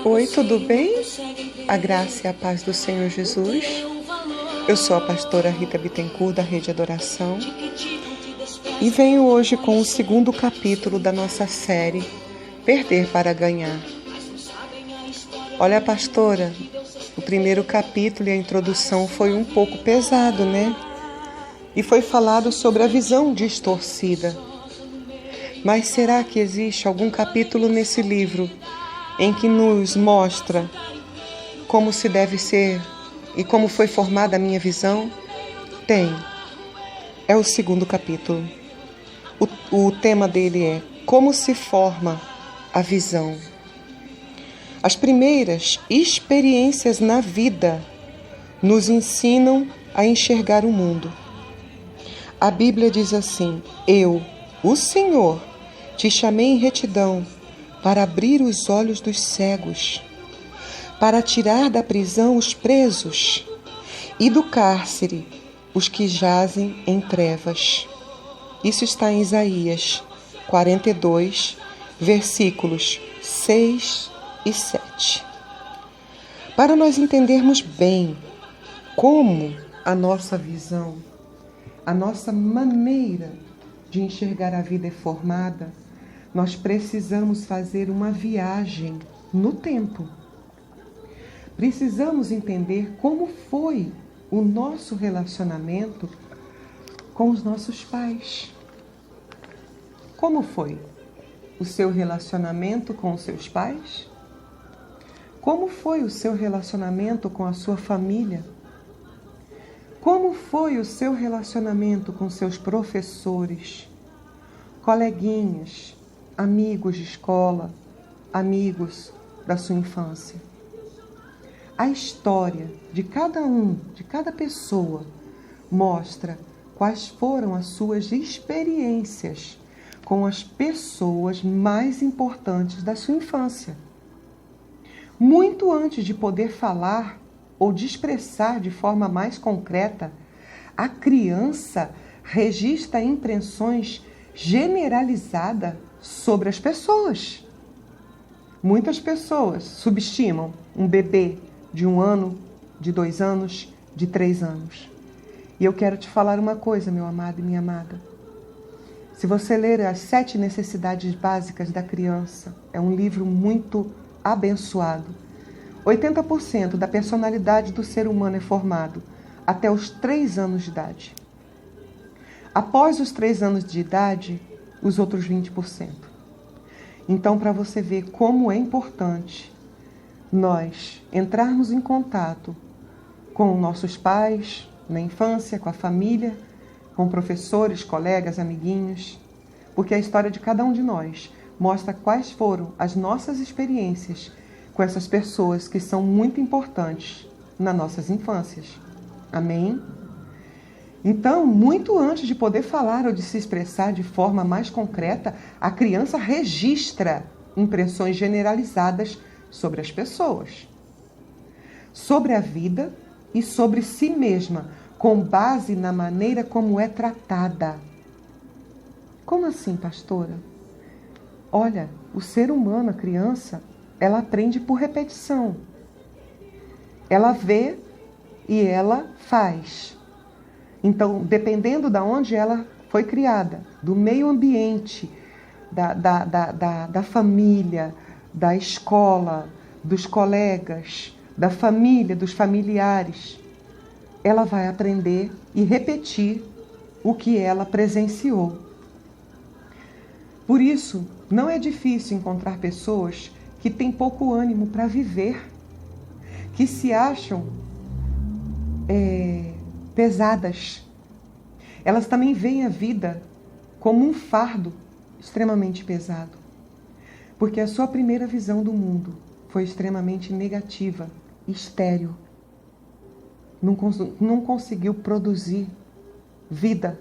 Oi, tudo bem? A graça e a paz do Senhor Jesus. Eu sou a pastora Rita Bittencourt, da Rede Adoração, e venho hoje com o segundo capítulo da nossa série Perder para Ganhar. Olha, pastora, o primeiro capítulo e a introdução foi um pouco pesado, né? E foi falado sobre a visão distorcida. Mas será que existe algum capítulo nesse livro em que nos mostra como se deve ser e como foi formada a minha visão? Tem. É o segundo capítulo. O tema dele é Como se forma a visão. As primeiras experiências na vida nos ensinam a enxergar o mundo. A Bíblia diz assim: Eu, o Senhor, te chamei em retidão para abrir os olhos dos cegos, para tirar da prisão os presos e do cárcere os que jazem em trevas. Isso está em Isaías 42, versículos 6 e 7. Para nós entendermos bem como a nossa visão, a nossa maneira de enxergar a vida é formada, nós precisamos fazer uma viagem no tempo. Precisamos entender como foi o nosso relacionamento com os nossos pais. Como foi o seu relacionamento com os seus pais? Como foi o seu relacionamento com a sua família? Como foi o seu relacionamento com seus professores, coleguinhas, amigos de escola, amigos da sua infância? A história de cada pessoa, mostra quais foram as suas experiências com as pessoas mais importantes da sua infância. Muito antes de poder falar ou de expressar de forma mais concreta, a criança registra impressões generalizadas sobre as pessoas. Muitas pessoas subestimam um bebê de 1 ano, de 2 anos, de 3 anos. E eu quero te falar uma coisa, meu amado e minha amada. Se você ler as 7 necessidades básicas da criança, é um livro muito abençoado. 80% da personalidade do ser humano é formado até os 3 anos de idade. Após os 3 anos de idade, os outros 20%. Então, para você ver como é importante nós entrarmos em contato com nossos pais, na infância, com a família, com professores, colegas, amiguinhos, porque a história de cada um de nós mostra quais foram as nossas experiências com essas pessoas que são muito importantes nas nossas infâncias. Amém? Então, muito antes de poder falar ou de se expressar de forma mais concreta, a criança registra impressões generalizadas sobre as pessoas, sobre a vida e sobre si mesma, com base na maneira como é tratada. Como assim, pastora? Olha, o ser humano, a criança, ela aprende por repetição. Ela vê e ela faz. Então, dependendo de onde ela foi criada, do meio ambiente, da família, da escola, dos colegas, da família, dos familiares, ela vai aprender e repetir o que ela presenciou. Por isso, não é difícil encontrar pessoas que têm pouco ânimo para viver, que se acham pesadas. Elas também veem a vida como um fardo extremamente pesado, porque a sua primeira visão do mundo foi extremamente negativa, estéril. Não conseguiu produzir vida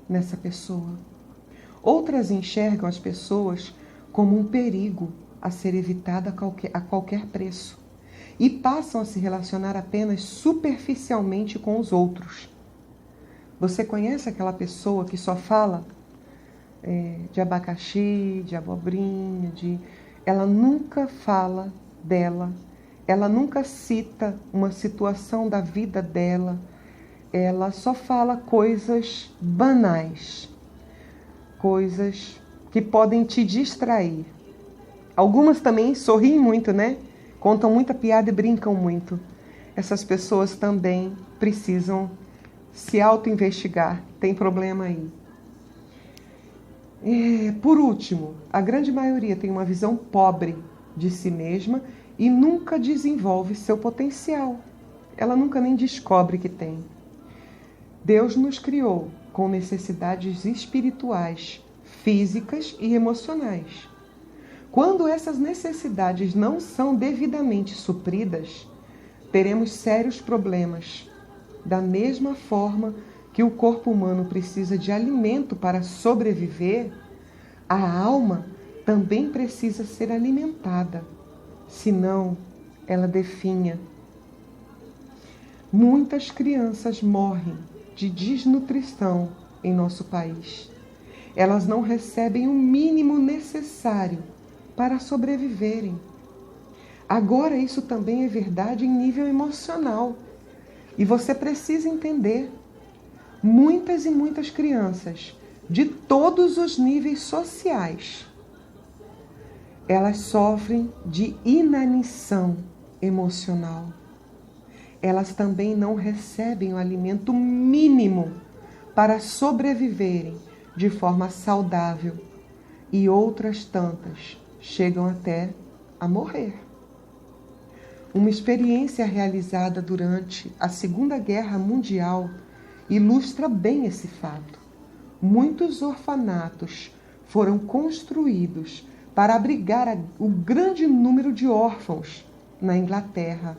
nessa pessoa. Outras enxergam as pessoas como um perigo a ser evitado a qualquer preço e passam a se relacionar apenas superficialmente com os outros. Você conhece aquela pessoa que só fala de abacaxi, de abobrinha, ela nunca fala dela, ela nunca cita uma situação da vida dela, ela só fala coisas banais, coisas que podem te distrair. Algumas também sorriem muito, né? Contam muita piada e brincam muito. Essas pessoas também precisam se auto-investigar. Tem problema aí. Por último, a grande maioria tem uma visão pobre de si mesma e nunca desenvolve seu potencial. Ela nunca nem descobre que tem. Deus nos criou com necessidades espirituais, físicas e emocionais. Quando essas necessidades não são devidamente supridas, teremos sérios problemas. Da mesma forma que o corpo humano precisa de alimento para sobreviver, a alma também precisa ser alimentada, senão ela definha. Muitas crianças morrem de desnutrição em nosso país. Elas não recebem o mínimo necessário para sobreviverem. Agora, isso também é verdade em nível emocional. E você precisa entender. Muitas e muitas crianças, de todos os níveis sociais, elas sofrem de inanição emocional. Elas também não recebem o alimento mínimo para sobreviverem de forma saudável. E outras tantas chegam até a morrer. Uma experiência realizada durante a Segunda Guerra Mundial ilustra bem esse fato. Muitos orfanatos foram construídos para abrigar o grande número de órfãos na Inglaterra.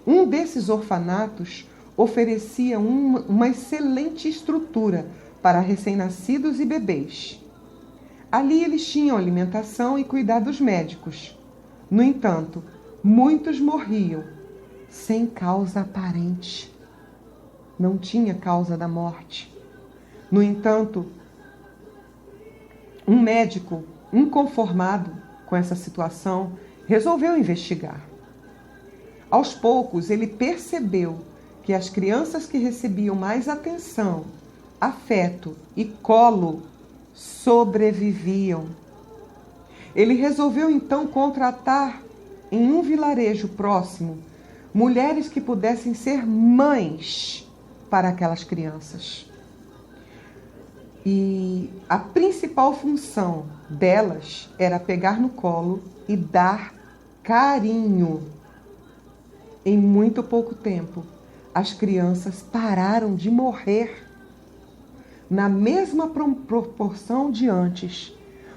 Um desses orfanatos oferecia uma excelente estrutura para recém-nascidos e bebês. Ali eles tinham alimentação e cuidados médicos. No entanto, muitos morriam sem causa aparente. Não tinha causa da morte. No entanto, um médico inconformado com essa situação resolveu investigar. Aos poucos, ele percebeu que as crianças que recebiam mais atenção, afeto e colo sobreviviam. Ele resolveu então contratar em um vilarejo próximo mulheres que pudessem ser mães para aquelas crianças. E a principal função delas era pegar no colo e dar carinho. Em muito pouco tempo, as crianças pararam de morrer na mesma proporção de antes,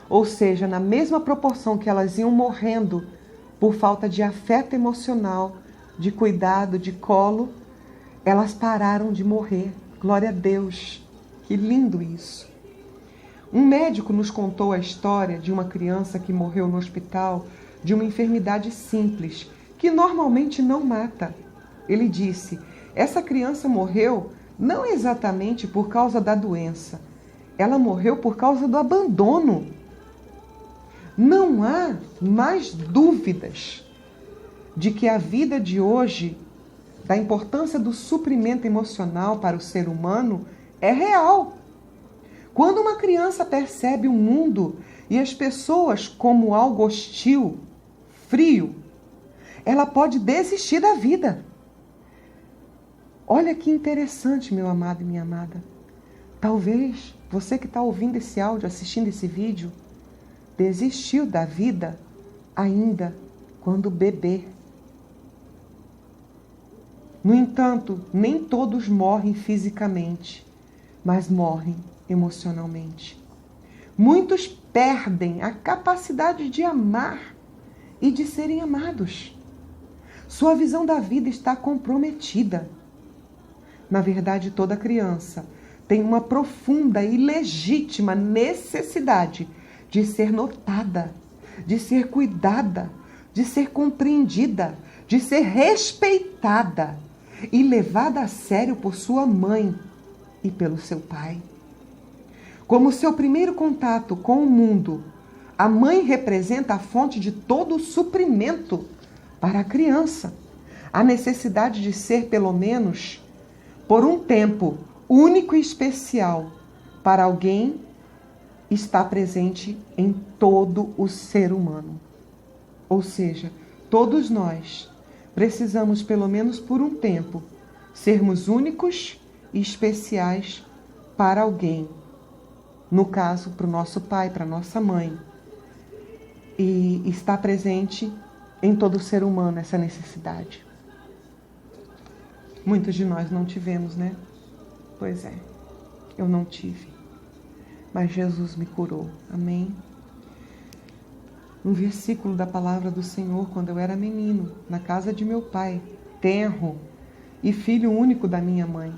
ou seja, na mesma proporção que elas iam morrendo por falta de afeto emocional, de cuidado, de colo, elas pararam de morrer. Glória a Deus! Que lindo isso! Um médico nos contou a história de uma criança que morreu no hospital de uma enfermidade simples, que normalmente não mata. Ele disse: essa criança morreu não exatamente por causa da doença, ela morreu por causa do abandono. Não há mais dúvidas de que a vida de hoje, da importância do suprimento emocional para o ser humano, é real. Quando uma criança percebe o mundo e as pessoas como algo hostil, frio, ela pode desistir da vida. Olha que interessante, meu amado e minha amada. Talvez você que está ouvindo esse áudio, assistindo esse vídeo, desistiu da vida ainda quando bebê. No entanto, nem todos morrem fisicamente, mas morrem emocionalmente. Muitos perdem a capacidade de amar e de serem amados. Sua visão da vida está comprometida. Na verdade, toda criança tem uma profunda e legítima necessidade de ser notada, de ser cuidada, de ser compreendida, de ser respeitada e levada a sério por sua mãe e pelo seu pai. Como seu primeiro contato com o mundo, A mãe representa a fonte de todo o suprimento para a criança. A necessidade de ser, pelo menos, por um tempo, único e especial para alguém está presente em todo o ser humano. Ou seja, todos nós precisamos, pelo menos por um tempo, sermos únicos e especiais para alguém. No caso, para o nosso pai, para a nossa mãe. E está presente em todo ser humano essa necessidade. Muitos de nós não tivemos, né? Pois é, eu não tive. Mas Jesus me curou. Amém? Um versículo da palavra do Senhor, quando eu era menino, na casa de meu pai, tenro e filho único da minha mãe.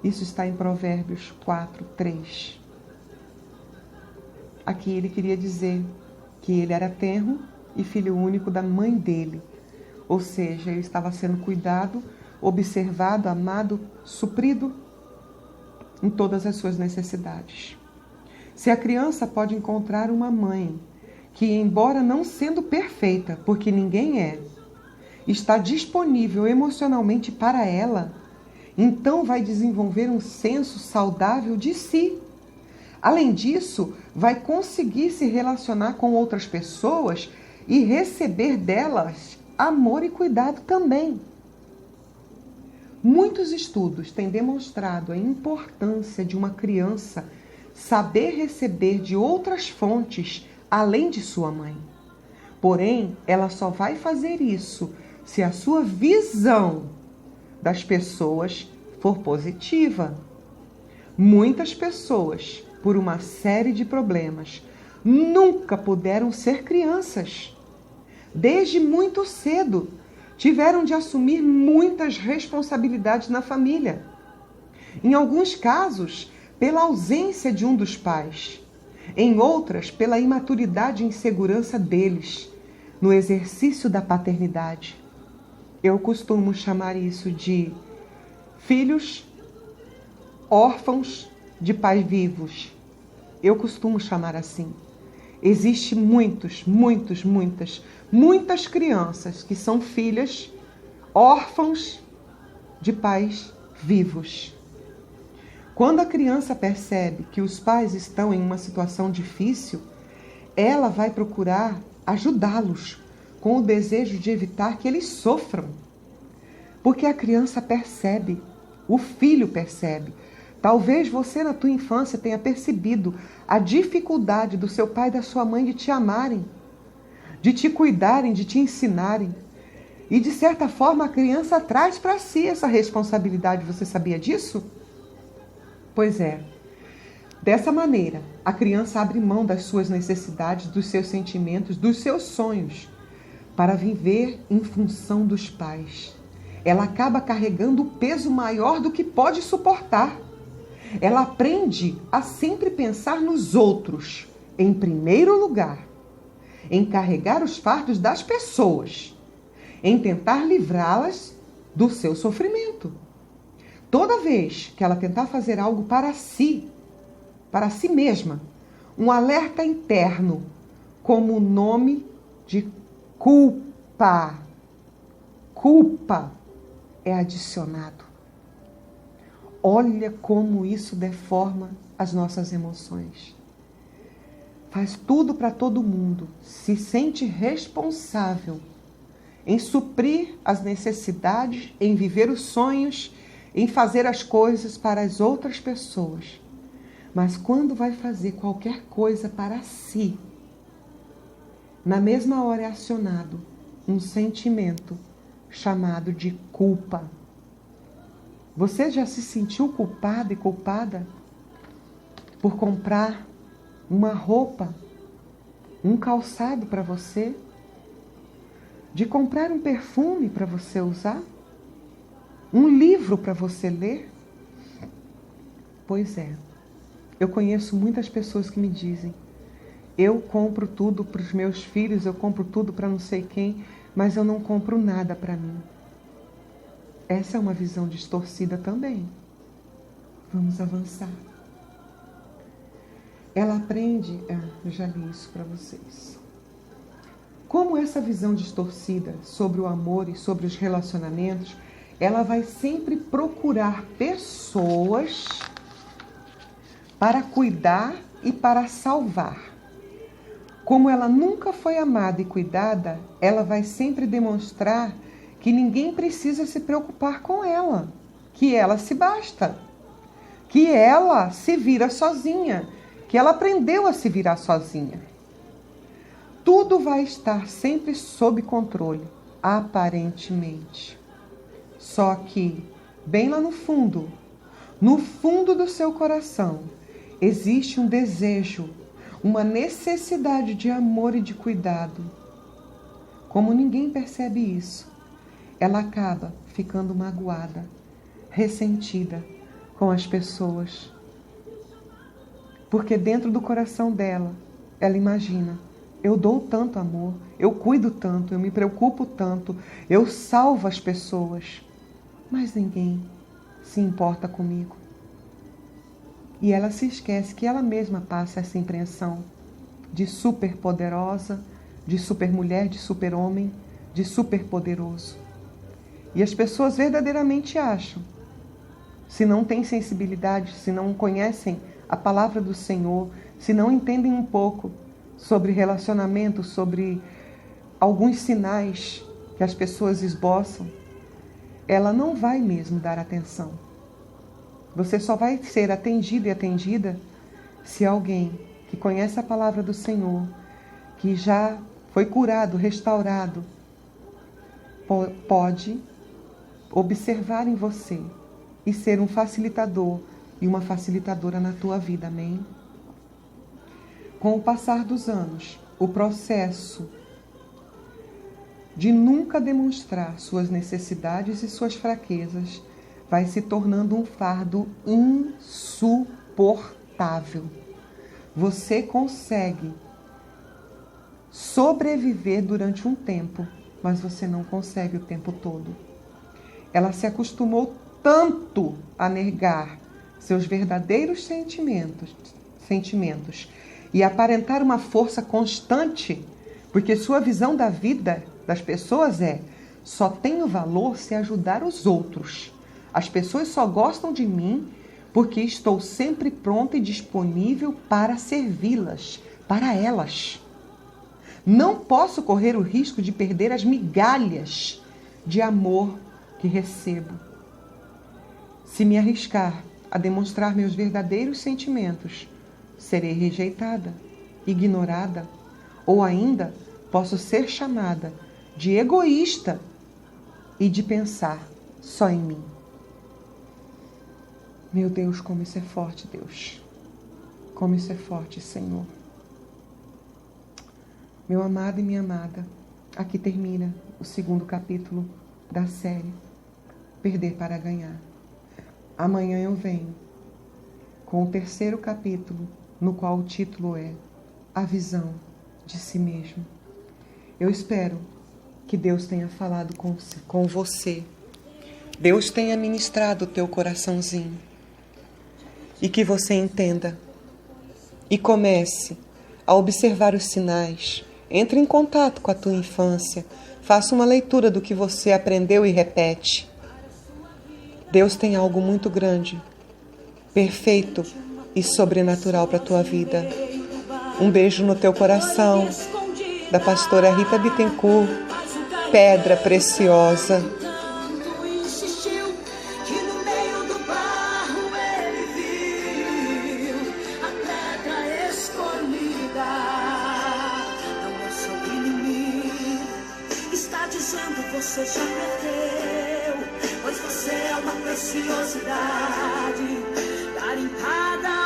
Isso está em Provérbios 4:3. Aqui ele queria dizer que ele era tenro e filho único da mãe dele. Ou seja, ele estava sendo cuidado, observado, amado, suprido em todas as suas necessidades. Se a criança pode encontrar uma mãe que, embora não sendo perfeita, porque ninguém é, está disponível emocionalmente para ela, então vai desenvolver um senso saudável de si. Além disso, vai conseguir se relacionar com outras pessoas e receber delas amor e cuidado também. Muitos estudos têm demonstrado a importância de uma criança saber receber de outras fontes além de sua mãe. Porém, ela só vai fazer isso se a sua visão das pessoas for positiva. Muitas pessoas, por uma série de problemas, nunca puderam ser crianças. Desde muito cedo, tiveram de assumir muitas responsabilidades na família. Em alguns casos, pela ausência de um dos pais. Em outras, pela imaturidade e insegurança deles no exercício da paternidade. Eu costumo chamar isso de filhos órfãos de pais vivos. Eu costumo chamar assim. Existem muitas crianças que são filhas órfãos de pais vivos. Quando a criança percebe que os pais estão em uma situação difícil, ela vai procurar ajudá-los com o desejo de evitar que eles sofram. Porque a criança percebe, o filho percebe. Talvez você na tua infância tenha percebido a dificuldade do seu pai e da sua mãe de te amarem, de te cuidarem, de te ensinarem. E de certa forma a criança traz para si essa responsabilidade. Você sabia disso? Pois é. Dessa maneira, a criança abre mão das suas necessidades, dos seus sentimentos, dos seus sonhos, para viver em função dos pais. Ela acaba carregando o peso maior do que pode suportar. Ela aprende a sempre pensar nos outros, em primeiro lugar, em carregar os fardos das pessoas, em tentar livrá-las do seu sofrimento. Toda vez que ela tentar fazer algo para si mesma, um alerta interno, como o nome de culpa. Culpa é adicionado. Olha como isso deforma as nossas emoções. Faz tudo para todo mundo, se sente responsável em suprir as necessidades, em viver os sonhos, em fazer as coisas para as outras pessoas. Mas quando vai fazer qualquer coisa para si, na mesma hora é acionado um sentimento chamado de culpa. Você já se sentiu culpado e culpada por comprar uma roupa, um calçado para você? De comprar um perfume para você usar? Um livro para você ler? Pois é, eu conheço muitas pessoas que me dizem: eu compro tudo para os meus filhos, eu compro tudo para não sei quem, mas eu não compro nada para mim. Essa é uma visão distorcida também. Vamos avançar. ela aprende... eu já li isso para vocês. Como essa visão distorcida sobre o amor e sobre os relacionamentos, ela vai sempre procurar pessoas para cuidar e para salvar. Como ela nunca foi amada e cuidada, ela vai sempre demonstrar que ninguém precisa se preocupar com ela, que ela se basta, que ela se vira sozinha, que ela aprendeu a se virar sozinha. Tudo vai estar sempre sob controle, aparentemente. Só que, bem lá no fundo do seu coração, existe um desejo, uma necessidade de amor e de cuidado. Como ninguém percebe isso, ela acaba ficando magoada, ressentida com as pessoas. Porque dentro do coração dela, ela imagina: eu dou tanto amor, eu cuido tanto, eu me preocupo tanto, eu salvo as pessoas, mas ninguém se importa comigo. E ela se esquece que ela mesma passa essa impressão de superpoderosa, de supermulher, de super-homem, de superpoderoso. E as pessoas verdadeiramente acham, se não têm sensibilidade, se não conhecem a palavra do Senhor, se não entendem um pouco sobre relacionamento, sobre alguns sinais que as pessoas esboçam, ela não vai mesmo dar atenção. Você só vai ser atendido e atendida se alguém que conhece a palavra do Senhor, que já foi curado, restaurado, pode observar em você e ser um facilitador e uma facilitadora na tua vida, amém? Com o passar dos anos, o processo de nunca demonstrar suas necessidades e suas fraquezas vai se tornando um fardo insuportável. Você consegue sobreviver durante um tempo, mas você não consegue o tempo todo. Ela se acostumou tanto a negar seus verdadeiros sentimentos e aparentar uma força constante, porque sua visão da vida das pessoas só tenho valor se ajudar os outros. As pessoas só gostam de mim porque estou sempre pronta e disponível para servi-las, para elas. Não posso correr o risco de perder as migalhas de amor que recebo. Se me arriscar a demonstrar meus verdadeiros sentimentos, serei rejeitada, ignorada, ou ainda posso ser chamada de egoísta e de pensar só em mim. Meu Deus, como isso é forte, Deus. Como isso é forte, Senhor. Meu amado e minha amada, aqui termina o 2º capítulo da série Perder para Ganhar. Amanhã eu venho com o 3º capítulo, no qual o título é A Visão de Si Mesmo. Eu espero que Deus tenha falado com você. Deus tenha ministrado o teu coraçãozinho. E que você entenda e comece a observar os sinais. Entre em contato com a tua infância. Faça uma leitura do que você aprendeu e repete. Deus tem algo muito grande, perfeito e sobrenatural para a tua vida. Um beijo no teu coração, da pastora Rita Bittencourt, Pedra Preciosa. Você já perdeu, pois você é uma preciosidade, garimpada